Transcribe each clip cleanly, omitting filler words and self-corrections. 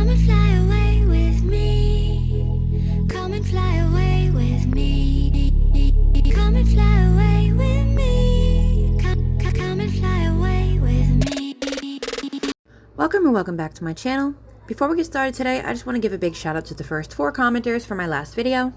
Come and fly away with me. Come and fly away with me. Come and fly away with me. Come and fly away with me. Welcome and welcome back to my channel. Before we get started today, I just want to give a big shout out to the first 4 commenters for my last video.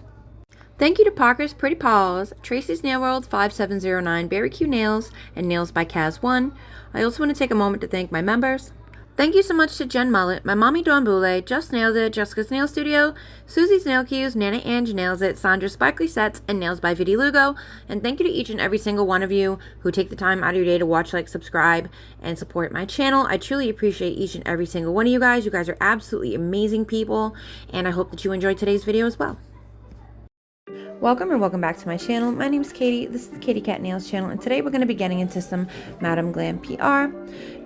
Thank you to Parker's Pretty Paws, Tracy's Nail World 5709, Berry Q Nails, and Nails by Kaz1. I also want to take a moment to thank my members. Thank you so much to Jen Mullet, My Mommy Dawn Boulay, Just Nailed It, Jessica's Nail Studio, Susie's Nail Cues, Nana Ange Nails It, Sandra Sparkly Sets, and Nails by Vidi Lugo. And thank you to each and every single one of you who take the time out of your day to watch, like, subscribe, and support my channel. I truly appreciate each and every single one of you guys. You guys are absolutely amazing people, and I hope that you enjoyed today's video as well. Welcome and welcome back to my channel. My name is Katie. This is the Katie Cat Nails channel, and today we're going to be getting into some Madam Glam PR.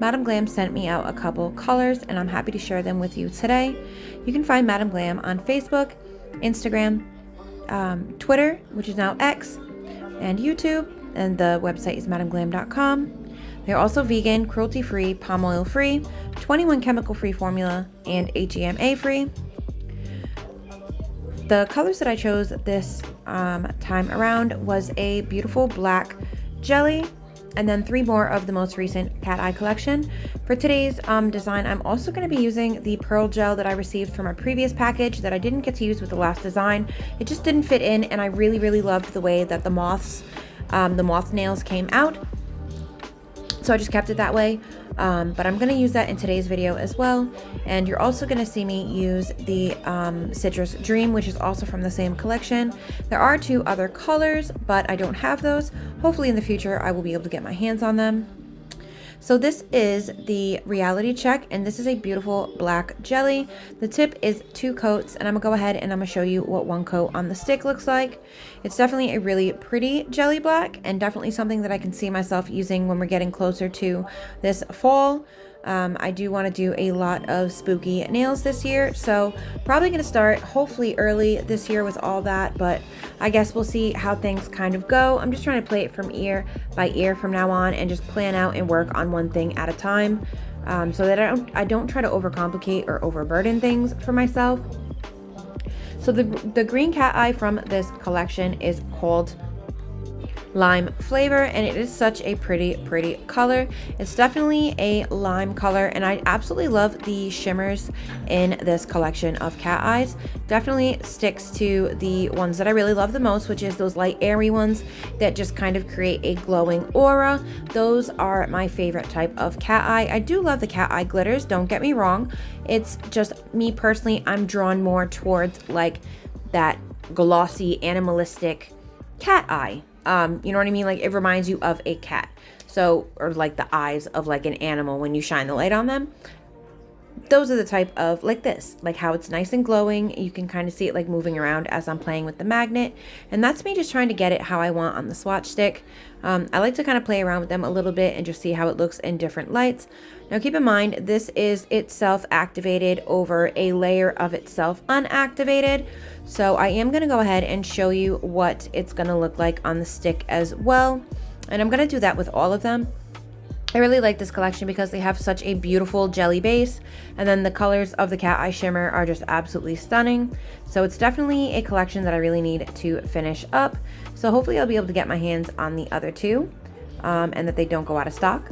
Madam Glam sent me out a couple colors, and I'm happy to share them with you today. You can find Madam Glam on Facebook, Instagram, Twitter, which is now X, and YouTube, and the website is madamglam.com. They're also vegan, cruelty-free, palm oil-free, 21 chemical-free formula, and HEMA-free. The colors that I chose this time around was a beautiful black jelly, and then 3 more of the most recent cat eye collection. For today's design, I'm also going to be using the pearl gel that I received from a previous package that I didn't get to use with the last design. It just didn't fit in, and I really loved the way that the moth nails came out, so I just kept it that way. But I'm going to use that in today's video as well. And you're also going to see me use the Citrus Dream, which is also from the same collection. There are 2 other colors, but I don't have those. Hopefully in the future I will be able to get my hands on them. So this is the Reality Check, and this is a beautiful black jelly. The tip is 2 coats, and I'm gonna go ahead and I'm gonna show you what 1 coat on the stick looks like. It's definitely a really pretty jelly black, and definitely something that I can see myself using when we're getting closer to this fall. I do want to do a lot of spooky nails this year, so probably going to start hopefully early this year with all that, but I guess we'll see how things kind of go. I'm just trying to play it from ear by ear from now on and just plan out and work on one thing at a time, so that I don't try to overcomplicate or overburden things for myself. So the green cat eye from this collection is called Lime Flavor, and it is such a pretty color. It's definitely a lime color, and I absolutely love the shimmers in this collection of cat eyes. Definitely sticks to the ones that I really love the most, which is those light airy ones that just kind of create a glowing aura. Those are my favorite type of cat eye. I do love the cat eye glitters, don't get me wrong. It's just me personally, I'm drawn more towards like that glossy animalistic cat eye. You know what I mean? Like, it reminds you of a cat. So, or like the eyes of like an animal when you shine the light on them. Those are the type of, like this, like how it's nice and glowing. You can kind of see it like moving around as I'm playing with the magnet. And that's me just trying to get it how I want on the swatch stick. I like to kind of play around with them a little bit and just see how it looks in different lights. Now keep in mind, this is itself activated over a layer of itself unactivated. So I am going to go ahead and show you what it's going to look like on the stick as well. And I'm going to do that with all of them. I really like this collection because they have such a beautiful jelly base, and then the colors of the cat eye shimmer are just absolutely stunning. So it's definitely a collection that I really need to finish up. So hopefully I'll be able to get my hands on the other 2 and that they don't go out of stock.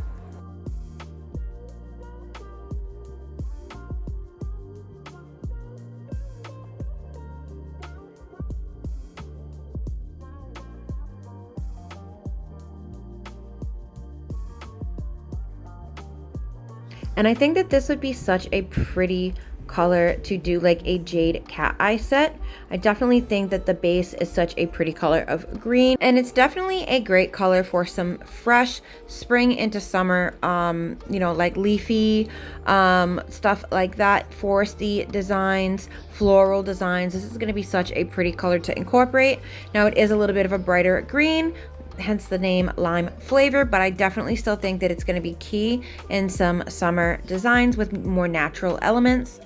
And I think that this would be such a pretty color to do like a jade cat eye set. I definitely think that the base is such a pretty color of green, and it's definitely a great color for some fresh spring into summer, you know, like leafy stuff like that, foresty designs, floral designs. This is going to be such a pretty color to incorporate. Now it is a little bit of a brighter green, hence the name Lime Flavor, but I definitely still think that it's going to be key in some summer designs with more natural elements.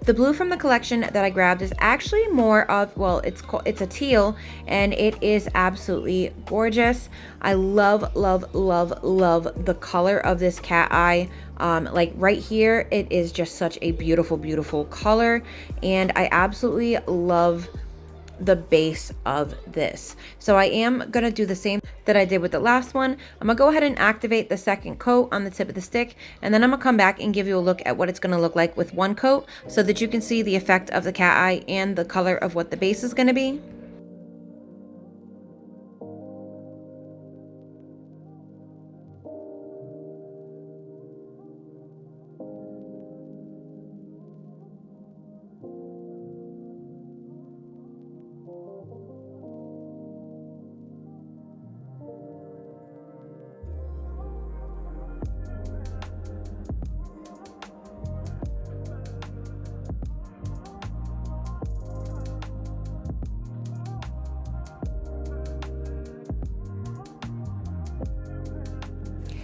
The blue from the collection that I grabbed is actually more of, well, it's a teal, and it is absolutely gorgeous. I love, love, love, love the color of this cat eye. Like right here, it is just such a beautiful, beautiful color, and I absolutely love the base of this. So I am gonna do the same that I did with the last one. I'm gonna go ahead and activate the second coat on the tip of the stick, and then I'm gonna come back and give you a look at what it's gonna look like with one coat so that you can see the effect of the cat eye and the color of what the base is gonna be.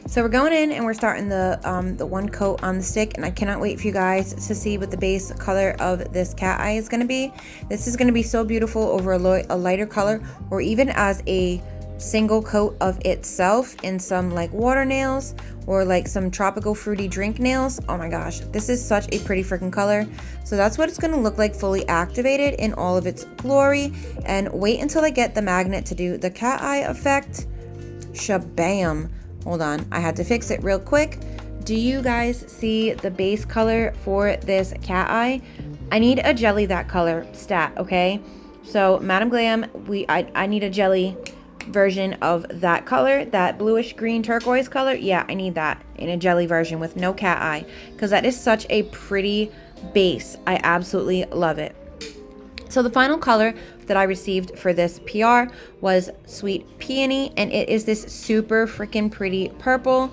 So we're going in and we're starting the one coat on the stick, and I cannot wait for you guys to see what the base color of this cat eye is going to be. This is going to be so beautiful over a lighter color, or even as a single coat of itself in some like water nails or like some tropical fruity drink nails. Oh my gosh, this is such a pretty freaking color. So that's what it's going to look like fully activated in all of its glory. And wait until I get the magnet to do the cat eye effect. Shabam. Hold on, I had to fix it real quick. Do you guys see the base color for this cat eye? I need a jelly that color stat, okay? So Madam Glam, I need a jelly version of that color, that bluish green turquoise color. Yeah, I need that in a jelly version with no cat eye, because that is such a pretty base. I absolutely love it. So the final color that I received for this PR was Sweet Peony, and it is this super freaking pretty purple.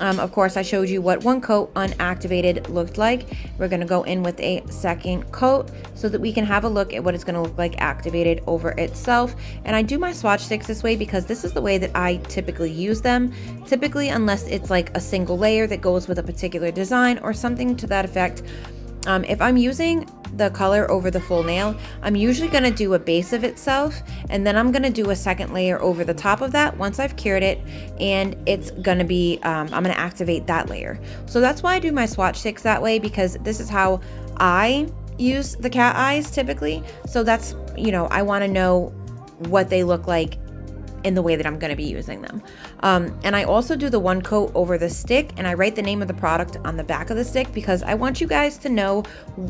Of course, I showed you what one coat unactivated looked like. We're going to go in with a second coat so that we can have a look at what it's going to look like activated over itself. And I do my swatch sticks this way because this is the way that I typically use them. Typically, unless it's like a single layer that goes with a particular design or something to that effect. If I'm using the color over the full nail, I'm usually going to do a base of itself, and then I'm going to do a second layer over the top of that once I've cured it, and it's going to be, I'm going to activate that layer. So that's why I do my swatch sticks that way, because this is how I use the cat eyes typically. So that's, you know, I want to know what they look like in the way that I'm going to be using them. And I also do the one coat over the stick, and I write the name of the product on the back of the stick because I want you guys to know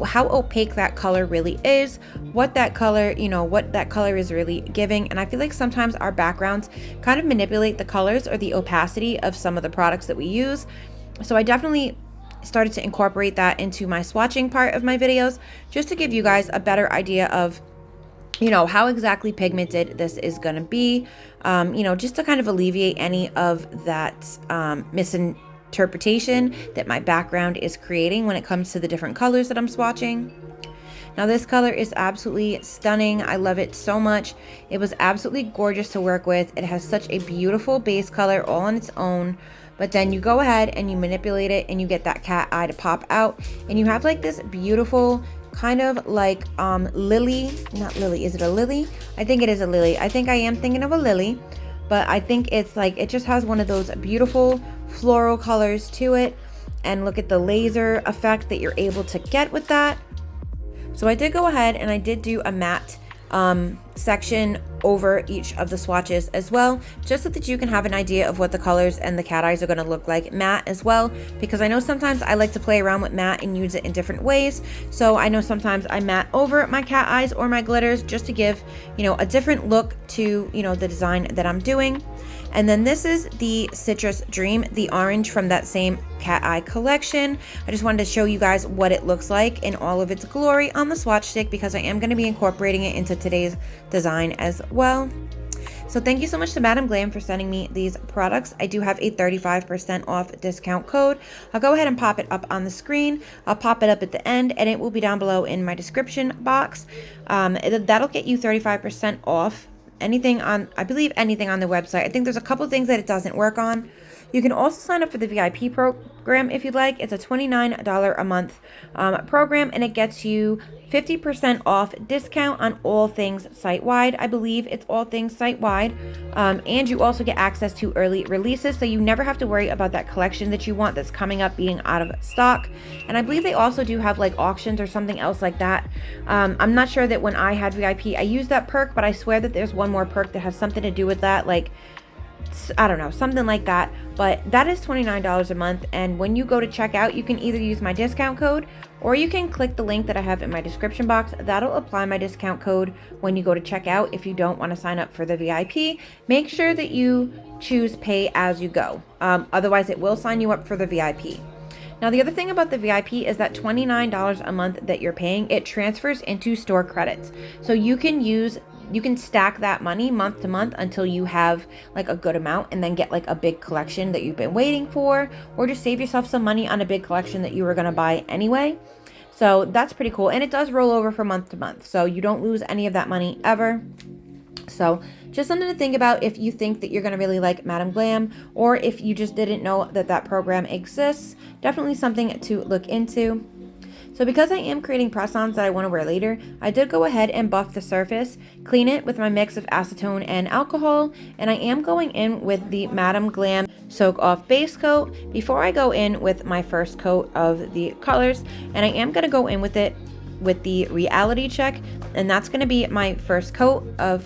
how opaque that color really is, what that color, you know, what that color is really giving. And I feel like sometimes our backgrounds kind of manipulate the colors or the opacity of some of the products that we use. So I definitely started to incorporate that into my swatching part of my videos, just to give you guys a better idea of, you know, how exactly pigmented this is going to be, you know, just to kind of alleviate any of that misinterpretation that my background is creating when it comes to the different colors that I'm swatching. Now this color is absolutely stunning. I love it so much. It was absolutely gorgeous to work with. It has such a beautiful base color all on its own. But then you go ahead and you manipulate it and you get that cat eye to pop out. And you have like this beautiful kind of like lily, not lily, is it a lily? I think it is a lily. I think I am thinking of a lily, but I think it's like, it just has one of those beautiful floral colors to it. And look at the laser effect that you're able to get with that. So I did go ahead and I did do a matte section over each of the swatches as well, just so that you can have an idea of what the colors and the cat eyes are going to look like matte as well, because I know sometimes I like to play around with matte and use it in different ways. So I know sometimes I matte over my cat eyes or my glitters just to give, you know, a different look to, you know, the design that I'm doing. And then this is the Citrus Dream, the orange from that same cat eye collection. I just wanted to show you guys what it looks like in all of its glory on the swatch stick, because I am going to be incorporating it into today's design as well. So thank you so much to Madam Glam for sending me these products. I do have a 35% off discount code. I'll go ahead and pop it up on the screen. I'll pop it up at the end, and it will be down below in my description box. That'll get you 35% off anything on, I believe anything on the website. I think there's a couple things that it doesn't work on, You can also sign up for the VIP program if you'd like. It's a $29 a month program, and it gets you 50% off discount on all things site-wide. I believe it's all things site-wide. And you also get access to early releases, so you never have to worry about that collection that you want that's coming up being out of stock. And I believe they also do have like auctions or something else like that. I'm not sure that when I had VIP I used that perk, but I swear that there's one more perk that has something to do with that, like I don't know, something like that. But that is $29 a month, and when you go to checkout, you can either use my discount code or you can click the link that I have in my description box. That'll apply my discount code when you go to checkout. If you don't want to sign up for the VIP, make sure that you choose pay as you go. Otherwise, it will sign you up for the VIP. Now, the other thing about the VIP is that $29 a month that you're paying, it transfers into store credits. So you can stack that money month to month until you have like a good amount, and then get like a big collection that you've been waiting for, or just save yourself some money on a big collection that you were going to buy anyway. So that's pretty cool, and it does roll over from month to month, so you don't lose any of that money ever. So just something to think about if you think that you're going to really like MADAMGLAM, or if you just didn't know that that program exists. Definitely something to look into. So because I am creating press-ons that I want to wear later, I did go ahead and buff the surface, clean it with my mix of acetone and alcohol, and I am going in with the MADAMGLAM Soak Off Base Coat before I go in with my first coat of the colors. And I am going to go in with it with the reality check, and that's going to be my first coat of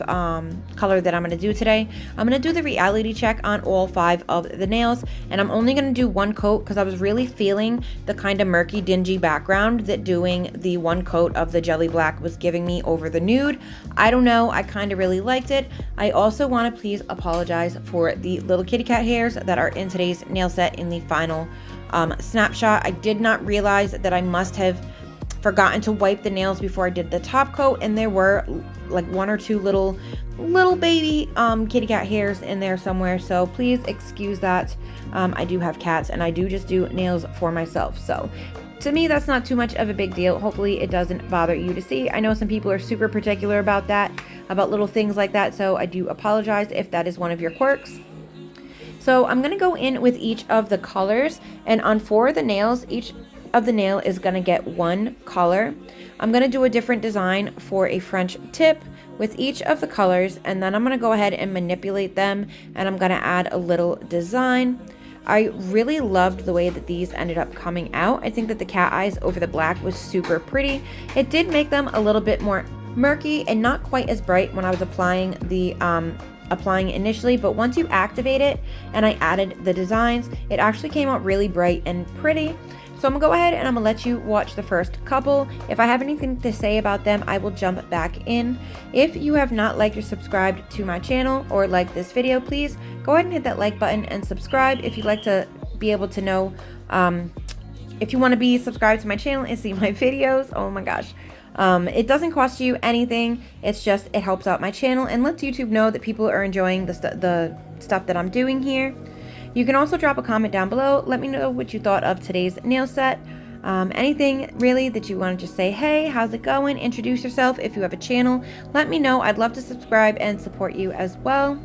color that I'm going to do today. I'm going to do the reality check on all 5 of the nails, and I'm only going to do one coat because I was really feeling the kind of murky, dingy background that doing the one coat of the jelly black was giving me over the nude. I don't know, I kind of really liked it. I also want to please apologize for the little kitty cat hairs that are in today's nail set in the final snapshot. I did not realize that I must have forgotten to wipe the nails before I did the top coat, and there were like 1 or 2 little baby kitty cat hairs in there somewhere, so please excuse that. I do have cats, and I do just do nails for myself, so to me that's not too much of a big deal. Hopefully it doesn't bother you to see. I know some people are super particular about that, about little things like that, so I do apologize if that is one of your quirks. So I'm going to go in with each of the colors, and on 4 of the nails, each of the nail is going to get 1 color. I'm going to do a different design for a French tip with each of the colors, and then I'm going to go ahead and manipulate them, and I'm going to add a little design. I really loved the way that these ended up coming out. I think that the cat eyes over the black was super pretty. It did make them a little bit more murky and not quite as bright when I was applying initially, but once you activate it and I added the designs, it actually came out really bright and pretty. So I'm going to go ahead and I'm going to let you watch the first couple. If I have anything to say about them, I will jump back in. If you have not liked or subscribed to my channel or liked this video, please go ahead and hit that like button and subscribe if you'd like to be able to know, if you want to be subscribed to my channel and see my videos. Oh my gosh. It doesn't cost you anything. It's just, it helps out my channel and lets YouTube know that people are enjoying the stuff that I'm doing here. You can also drop a comment down below. Let me know what you thought of today's nail set. Anything really that you want to just say, hey, how's it going? Introduce yourself if you have a channel. Let me know. I'd love to subscribe and support you as well.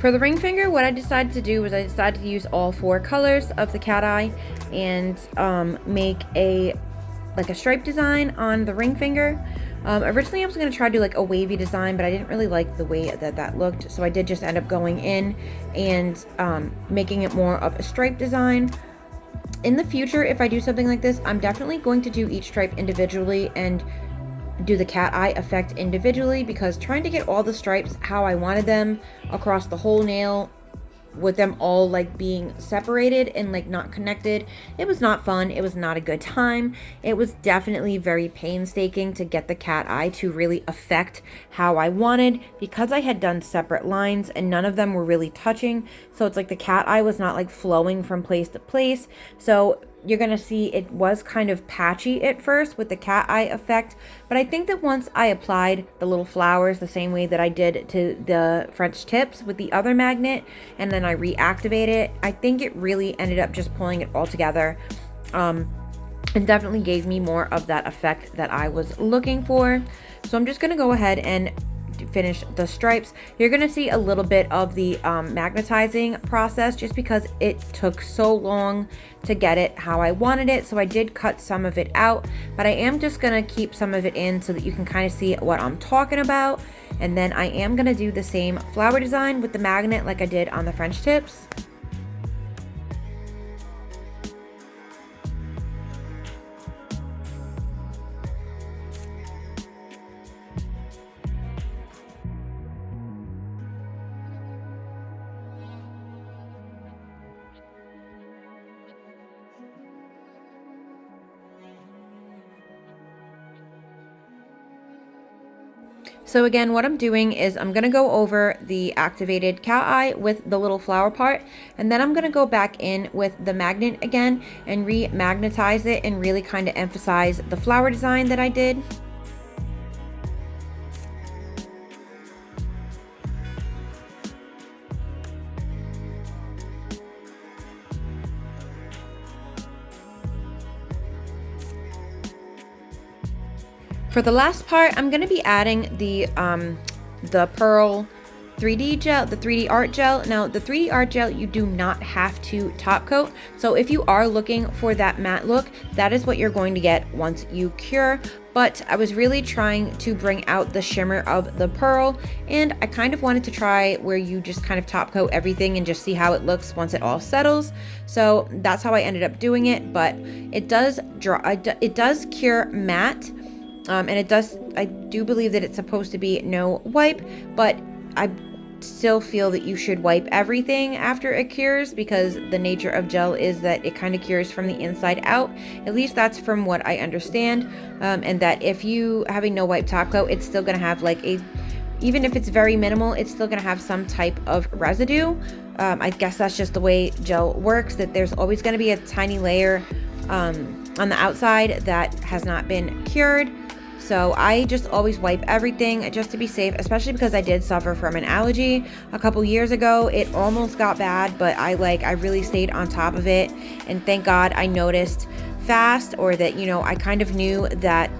For the ring finger, what I decided to do was I decided to use all 4 colors of the cat eye and make a stripe design on the ring finger. Originally I was going to try to do like a wavy design, but I didn't really like the way that looked, so I did just end up going in and making it more of a stripe design. In the future, if I do something like this, I'm definitely going to do each stripe individually and do the cat eye effect individually, because trying to get all the stripes how I wanted them across the whole nail with them all like being separated and like not connected, it was not fun. It was not a good time. It was definitely very painstaking to get the cat eye to really affect how I wanted, because I had done separate lines and none of them were really touching. So it's like the cat eye was not like flowing from place to place. So you're gonna see it was kind of patchy at first with the cat eye effect, but I think that once I applied the little flowers the same way that I did to the French tips with the other magnet, and then I reactivated it, I think it really ended up just pulling it all together, and definitely gave me more of that effect that I was looking for. So I'm just gonna go ahead and finish the stripes. You're gonna see a little bit of the magnetizing process just because it took so long to get it how I wanted it, so I did cut some of it out, but I am just gonna keep some of it in so that you can kind of see what I'm talking about. And then I am gonna do the same flower design with the magnet like I did on the French tips. So again, what I'm doing is I'm going to go over the activated cat eye with the little flower part, and then I'm going to go back in with the magnet again and re-magnetize it and really kind of emphasize the flower design that I did. For the last part, I'm going to be adding the pearl 3D gel, the 3D art gel. Now, the 3D art gel, you do not have to top coat. So if you are looking for that matte look, that is what you're going to get once you cure. But I was really trying to bring out the shimmer of the pearl, and I kind of wanted to try where you just kind of top coat everything and just see how it looks once it all settles. So that's how I ended up doing it, but it does cure matte. And I do believe that it's supposed to be no wipe, but I still feel that you should wipe everything after it cures, because the nature of gel is that it kind of cures from the inside out. At least that's from what I understand. And that if you having no wipe top coat, it's still going to have like even if it's very minimal, it's still going to have some type of residue. I guess that's just the way gel works, that there's always going to be a tiny layer on the outside that has not been cured. So I just always wipe everything just to be safe, especially because I did suffer from an allergy a couple years ago. It almost got bad, but I really stayed on top of it, and thank God I noticed fast, or that, you know, I kind of knew that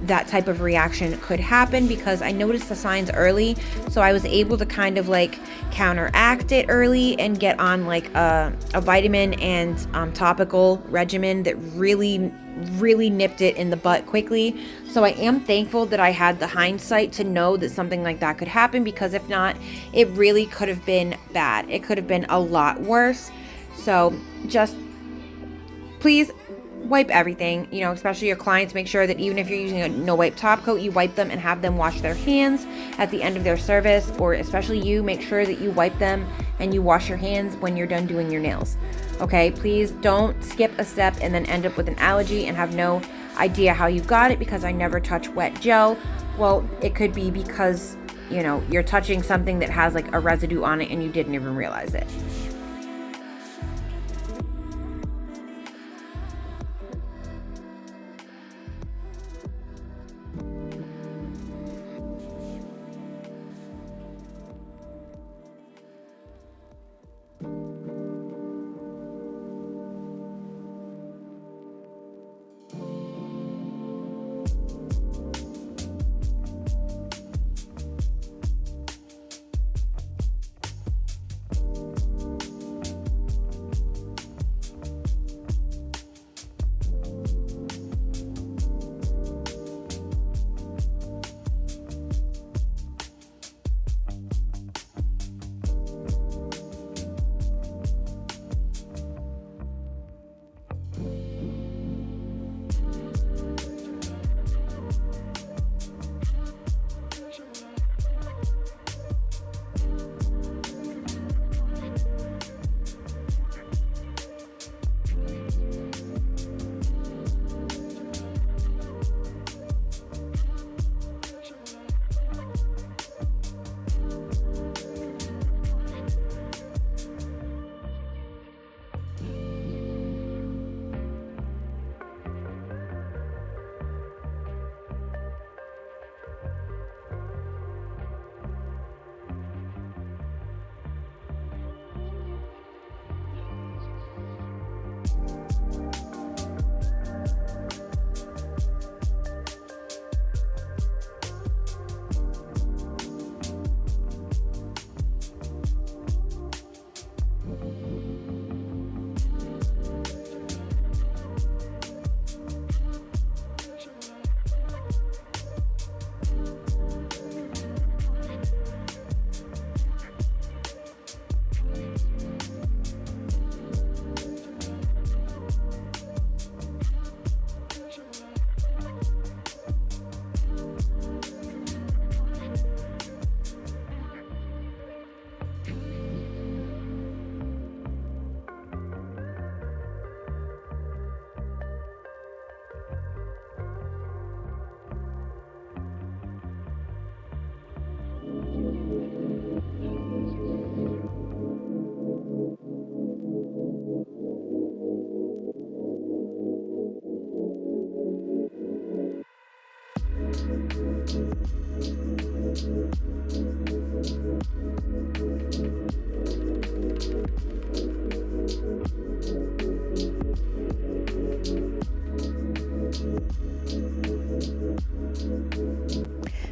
that type of reaction could happen because I noticed the signs early. So I was able to kind of like counteract it early and get on like a vitamin and topical regimen that really nipped it in the butt quickly. So I am thankful that I had the hindsight to know that something like that could happen, because if not, it really could have been bad. It could have been a lot worse. So just please wipe everything, you know, especially your clients. Make sure that even if you're using a no wipe top coat, you wipe them and have them wash their hands at the end of their service, or especially you, make sure that you wipe them and you wash your hands when you're done doing your nails. Okay, please don't skip a step and then end up with an allergy and have no idea how you got it, because I never touch wet gel. Well, it could be because, you know, you're touching something that has like a residue on it and you didn't even realize it.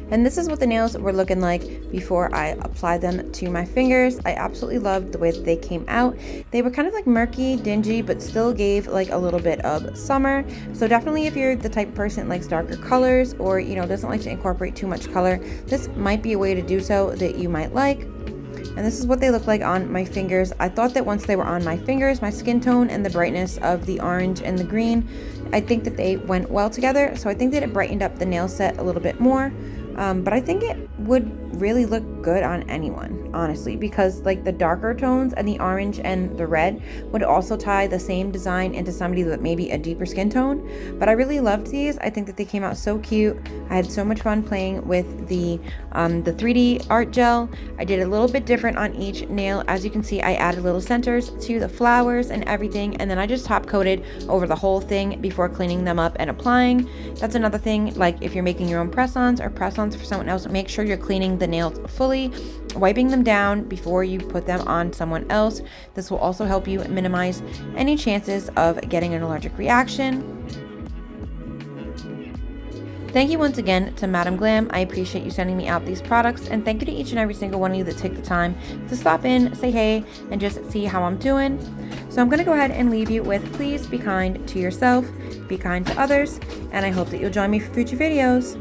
And this is what the nails were looking like before I applied them to my fingers. I absolutely loved the way that they came out. They were kind of like murky, dingy, but still gave like a little bit of summer. So definitely if you're the type of person that likes darker colors, or doesn't like to incorporate too much color, this might be a way to do so that you might like. And this is what they look like on my fingers. I thought that once they were on my fingers, my skin tone and the brightness of the orange and the green, I think that they went well together. So I think that it brightened up the nail set a little bit more. But I think it would really look good on anyone, honestly, because like the darker tones and the orange and the red would also tie the same design into somebody with maybe a deeper skin tone. But I really loved these. I think that they came out so cute. I had so much fun playing with the 3D art gel. I did a little bit different on each nail. As you can see, I added little centers to the flowers and everything, and then I just top coated over the whole thing before cleaning them up and applying. That's another thing, like if you're making your own press-ons or press-ons for someone else, make sure you're cleaning the nails fully, wiping them down before you put them on someone else. This will also help you minimize any chances of getting an allergic reaction. Thank you once again to MADAMGLAM. I appreciate you sending me out these products, and thank you to each and every single one of you that take the time to stop in, say hey, and just see how I'm doing. So I'm going to go ahead and leave you with please be kind to yourself, be kind to others, and I hope that you'll join me for future videos.